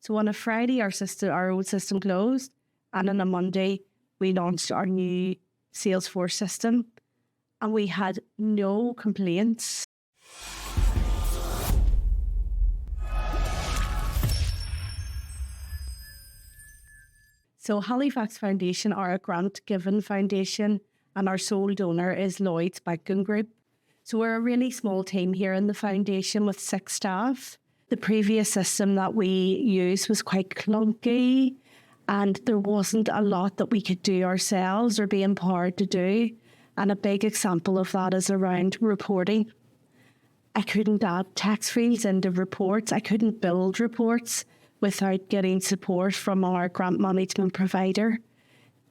So on a Friday, our old system closed, and on a Monday, we launched our new Salesforce system, and we had no complaints. So Halifax Foundation are a grant-given foundation, and our sole donor is Lloyds Banking Group. So we're a really small team here in the foundation with 6 staff. The previous system that we used was quite clunky, and there wasn't a lot that we could do ourselves or be empowered to do. And a big example of that is around reporting. I couldn't add tax fields into reports. I couldn't build reports without getting support from our grant management provider.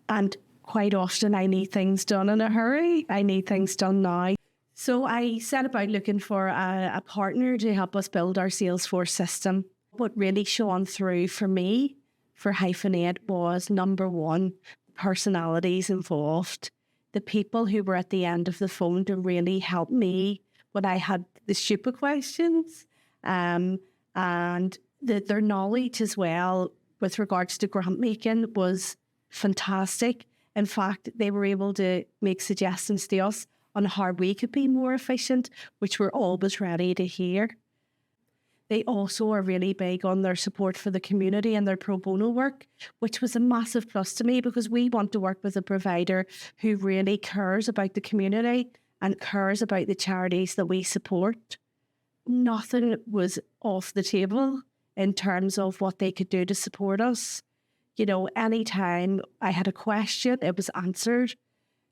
And quite often I need things done in a hurry. I need things done now. So I set about looking for a partner to help us build our Salesforce system. What really shone through for me, for -8, was number one, personalities involved. The people who were at the end of the phone to really help me when I had the stupid questions, and their knowledge as well with regards to grant making was fantastic. In fact, they were able to make suggestions to us on how we could be more efficient, which we're always ready to hear. They also are really big on their support for the community and their pro bono work, which was a massive plus to me because we want to work with a provider who really cares about the community and cares about the charities that we support. Nothing was off the table in terms of what they could do to support us. You know, anytime I had a question, it was answered.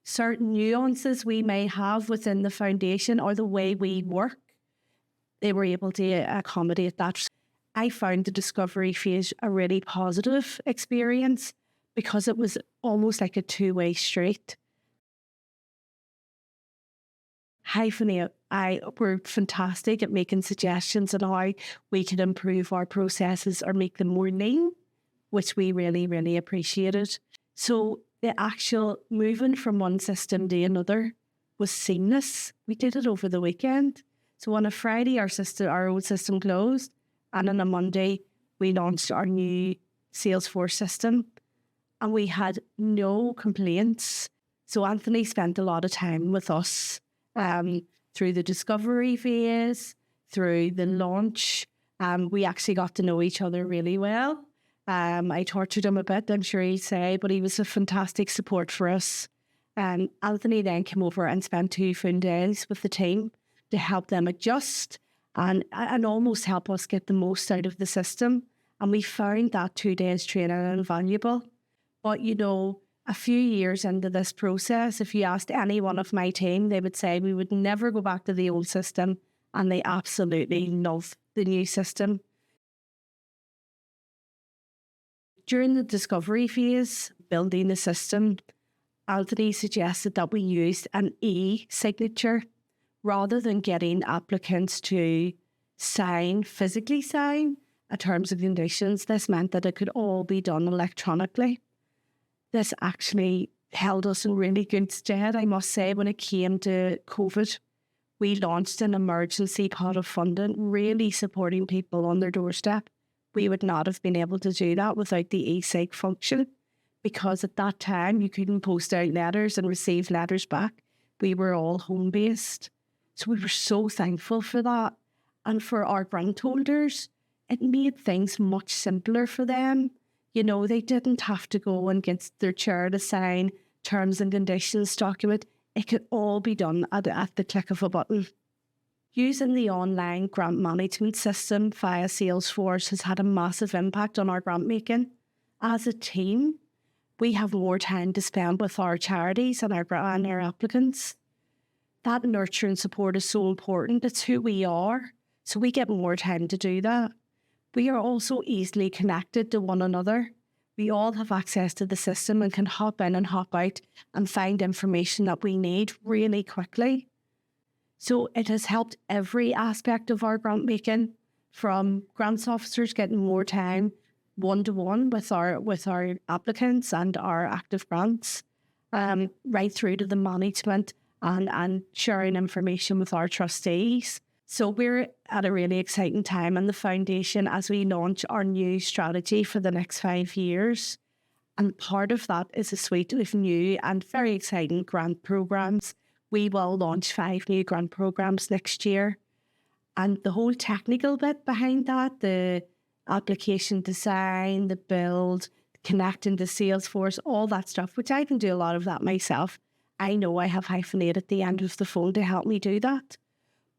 Certain nuances we may have within the foundation or the way we work, they were able to accommodate that. I found the discovery phase a really positive experience because it was almost like a two-way street. I were fantastic at making suggestions on how we could improve our processes or make them more lean, which we really, really appreciated. So the actual moving from one system to another was seamless. We did it over the weekend. So on a Friday, our old system closed, and on a Monday, we launched our new Salesforce system, and we had no complaints. So Anthony spent a lot of time with us through the discovery phase, through the launch. We actually got to know each other really well. I tortured him a bit, I'm sure he'd say, but he was a fantastic support for us. Anthony then came over and spent 2 full days with the team to help them adjust and almost help us get the most out of the system. And we found that 2 days training invaluable. But, you know, a few years into this process, if you asked any one of my team, they would say we would never go back to the old system, and they absolutely love the new system. During the discovery phase, building the system, Anthony suggested that we used an e-signature rather than getting applicants to physically sign terms and conditions. This meant that it could all be done electronically. This actually held us in really good stead, I must say, when it came to COVID. We launched an emergency pot of funding, really supporting people on their doorstep. We would not have been able to do that without the e-sig function, because at that time you couldn't post out letters and receive letters back. We were all home-based. So we were so thankful for that. And for our grant holders, it made things much simpler for them. You know, they didn't have to go and get their chair to sign terms and conditions document. It could all be done at the click of a button. Using the online grant management system via Salesforce has had a massive impact on our grant making. As a team, we have more time to spend with our charities and our applicants. That nurture and support is so important. It's who we are. So we get more time to do that. We are also easily connected to one another. We all have access to the system and can hop in and hop out and find information that we need really quickly. So it has helped every aspect of our grant making, from grants officers getting more time one-to-one with our applicants and our active grants, right through to the management and sharing information with our trustees. So we're at a really exciting time in the foundation as we launch our new strategy for the next 5 years. And part of that is a suite of new and very exciting grant programs. We will launch 5 new grant programs next year. And the whole technical bit behind that, the application design, the build, connecting to Salesforce, all that stuff, which I can do a lot of that myself. I know I have Hyphenate at the end of the phone to help me do that.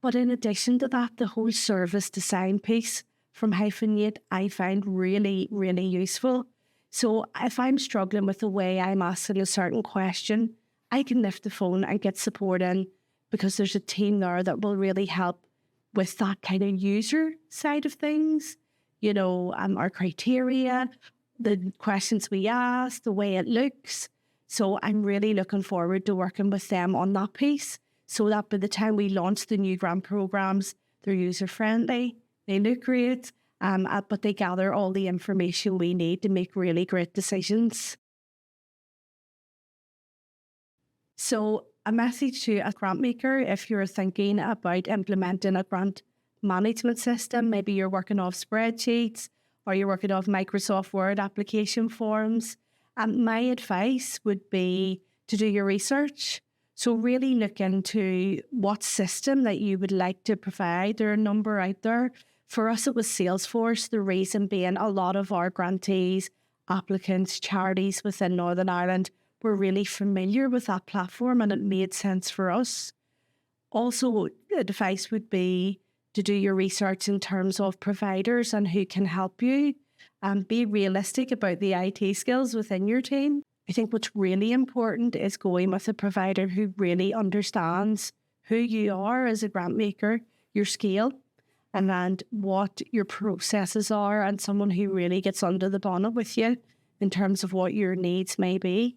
But in addition to that, the whole service design piece from Hyphenate, I find really, really useful. So if I'm struggling with the way I'm asking a certain question, I can lift the phone and get support in because there's a team there that will really help with that kind of user side of things. Our criteria, the questions we ask, the way it looks. So I'm really looking forward to working with them on that piece so that by the time we launch the new grant programs, they're user-friendly, they look great, but they gather all the information we need to make really great decisions. So a message to a grant maker, if you're thinking about implementing a grant management system, maybe you're working off spreadsheets or you're working off Microsoft Word application forms, my advice would be to do your research. So really look into what system that you would like to provide. There are a number out there. For us, it was Salesforce. The reason being a lot of our grantees, applicants, charities within Northern Ireland were really familiar with that platform and it made sense for us. Also, advice would be to do your research in terms of providers and who can help you and be realistic about the IT skills within your team. I think what's really important is going with a provider who really understands who you are as a grant maker, your scale, and what your processes are, and someone who really gets under the bonnet with you in terms of what your needs may be.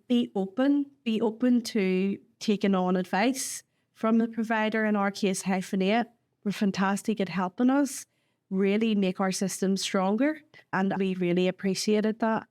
Be open to taking on advice from the provider, in our case, Hyphenate. We're fantastic at helping us really make our systems stronger, and we really appreciated that.